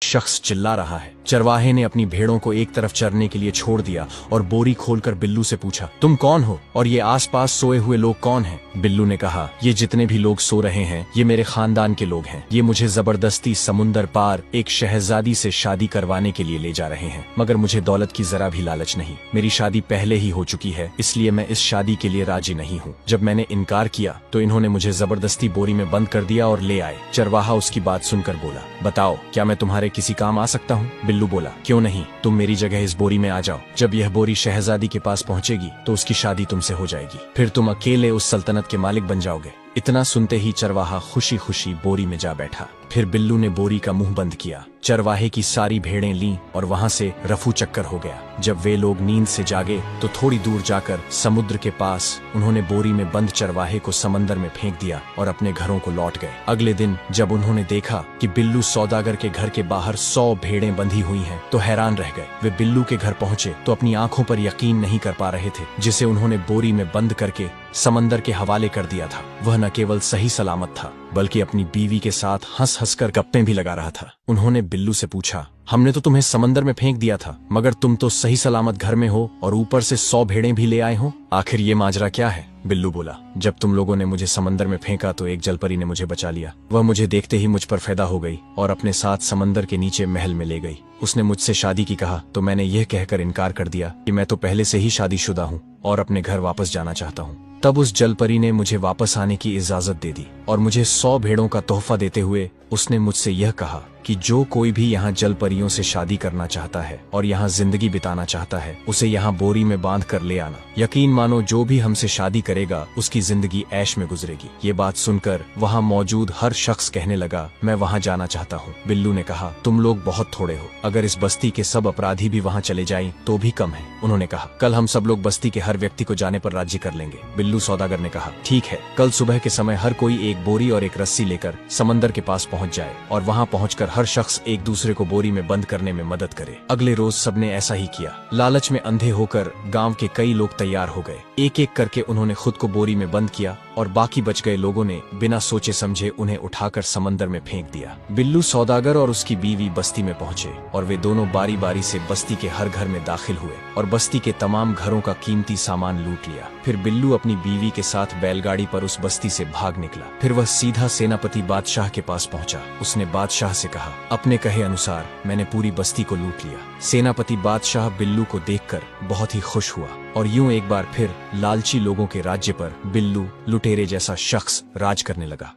शख्स चिल्ला रहा है। चरवाहे ने अपनी भेड़ों को एक तरफ चरने के लिए छोड़ दिया और बोरी खोलकर बिल्लू से पूछा, तुम कौन हो और ये आसपास सोए हुए लोग कौन हैं? बिल्लू ने कहा, ये जितने भी लोग सो रहे हैं ये मेरे खानदान के लोग हैं। ये मुझे जबरदस्ती समुंदर पार एक शहजादी से शादी करवाने के लिए ले जा रहे हैं, मगर मुझे दौलत की जरा भी लालच नहीं। मेरी शादी पहले ही हो चुकी है, इसलिए मैं इस शादी के लिए राजी नहीं हूँ। जब मैंने इनकार किया तो इन्होंने मुझे जबरदस्ती बोरी में बंद कर दिया और ले आए। चरवाहा उसकी बात सुनकर बोला, बताओ क्या मैं तुम्हारे किसी काम आ सकता हूँ? बिल्लू बोला, क्यों नहीं, तुम मेरी जगह इस बोरी में आ जाओ। जब यह बोरी शहजादी के पास पहुँचेगी तो उसकी शादी तुमसे हो जाएगी, फिर तुम अकेले उस सल्तनत के मालिक बन जाओगे। इतना सुनते ही चरवाहा खुशी खुशी बोरी में जा बैठा। फिर बिल्लू ने बोरी का मुंह बंद किया। चरवाहे की सारी भेड़ें लीं और वहां से रफू चक्कर हो गया। जब वे लोग नींद से जागे तो थोड़ी दूर जाकर समुद्र के पास उन्होंने बोरी में बंद चरवाहे को समंदर में फेंक दिया और अपने घरों को लौट गए। अगले दिन जब उन्होंने देखा कि बिल्लू सौदागर के घर के बाहर 100 भेड़ें बंधी हुई हैं, तो हैरान रह गए। वे बिल्लू के घर पहुंचे तो अपनी आंखों पर यकीन नहीं कर पा रहे थे, जिसे उन्होंने बोरी में बंद करके समंदर के हवाले कर दिया था। वह न केवल सही सलामत था बल्कि अपनी बीवी के साथ हंस हंसकर गप्पे भी लगा रहा था। उन्होंने बिल्लू से पूछा, हमने तो तुम्हें समंदर में फेंक दिया था, मगर तुम तो सही सलामत घर में हो और ऊपर से 100 भेड़ें भी ले आए हो। आखिर ये माजरा क्या है? बिल्लू बोला, जब तुम लोगों ने मुझे समंदर में फेंका तो एक जलपरी ने मुझे बचा लिया। वह मुझे देखते ही मुझ पर फैदा हो गई और अपने साथ समंदर के नीचे महल में ले गई। उसने मुझसे शादी की कहा तो मैंने यह कहकर इनकार कर दिया कि मैं तो पहले से ही शादीशुदा हूँ और अपने घर वापस जाना चाहता हूँ। तब उस जलपरी ने मुझे वापस आने की इजाजत दे दी और मुझे 100 भेड़ों का तोहफा देते हुए उसने मुझसे यह कहा कि जो कोई भी यहाँ जलपरियों से शादी करना चाहता है और यहाँ जिंदगी बिताना चाहता है, उसे यहाँ बोरी में बांध कर ले आना। यकीन मानो जो भी हमसे शादी करेगा उसकी जिंदगी ऐश में गुजरेगी। ये बात सुनकर वहाँ मौजूद हर शख्स कहने लगा, मैं वहाँ जाना चाहता हूँ। बिल्लू ने कहा, तुम लोग बहुत थोड़े हो, अगर इस बस्ती के सब अपराधी भी वहाँ चले जाएं तो भी कम है। उन्होंने कहा, कल हम सब लोग बस्ती के हर व्यक्ति को जाने पर राजी कर लेंगे। बिल्लू सौदागर ने कहा, ठीक है, कल सुबह के समय हर कोई एक बोरी और एक रस्सी लेकर समंदर के पास पहुँच जाए और वहाँ पहुँचकर हर शख्स एक दूसरे को बोरी में बंद करने में मदद करे। अगले रोज सबने ऐसा ही किया। लालच में अंधे होकर गांव के कई लोग तैयार हो गए। एक एक करके उन्होंने खुद को बोरी में बंद किया और बाकी बच गए लोगों ने बिना सोचे समझे उन्हें उठाकर समंदर में फेंक दिया। बिल्लू सौदागर और उसकी बीवी बस्ती में पहुंचे और वे दोनों बारी बारी से बस्ती के हर घर में दाखिल हुए और बस्ती के तमाम घरों का कीमती सामान लूट लिया। फिर बिल्लू अपनी बीवी के साथ बैलगाड़ी पर उस बस्ती से भाग निकला। फिर वह सीधा सेनापति बादशाह के पास पहुंचा। उसने बादशाह से कहा, अपने कहे अनुसार मैंने पूरी बस्ती को लूट लिया। सेनापति बादशाह बिल्लू को देखकर बहुत ही खुश हुआ और यूं एक बार फिर लालची लोगों के राज्य पर बिल्लू लुटेरे जैसा शख्स राज करने लगा।